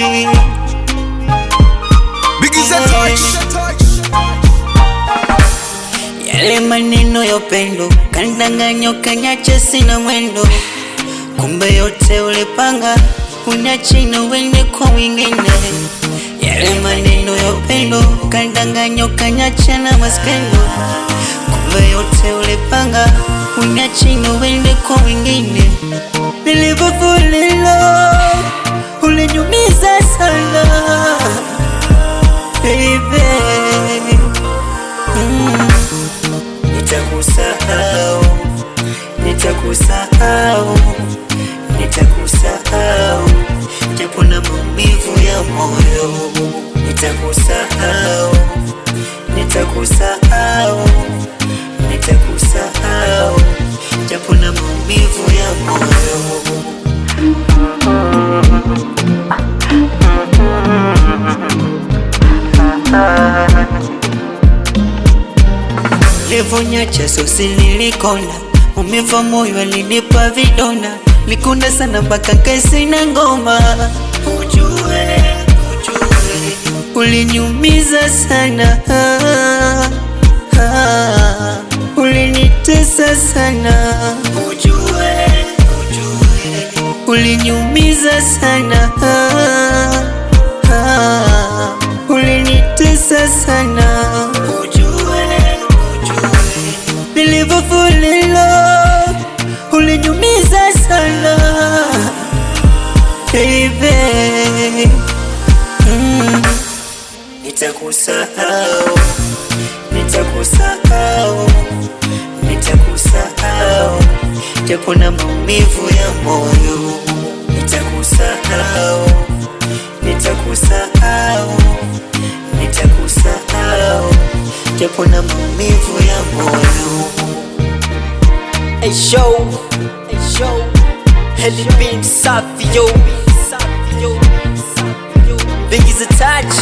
baby. Biggie's a touch. Yale maneno ya upendo kandanganya kanyache sina mwendo, kumbe yote ulipanga uniache na uende kwa wengine. Yale maneno ya upendo kandanganya kanyache na maskendo, kumbe yote ulipanga uniache na uende kwa wengine. Nilipofall in love uliniumiza sana baby. Nitakusahau, nitakusahau, nitakusahau, japo na maumivu ya moyo. Nitakusahau, nitakusahau, nitakusahau, japo na maumivu ya moyo. Ulivonyacha sosi nilikonda, umiva moyo alinipa vidonda, likunda sana mpaka kesi na ngoma. Ujue, uliniumiza sana, ulinitesa sana. Ujue, uliniumiza sana, ulinitesa sana. Nilipofall in love uliniumiza sana baby. Nitakusahau, nitakusahau, nitakusahau, japo na maumivu ya moyo. Nitakusahau, nitakusahau, nitakusahau, japo na maumivu ya moyo. Hey yo, Heli Beam safi yo, Biggie's a touch.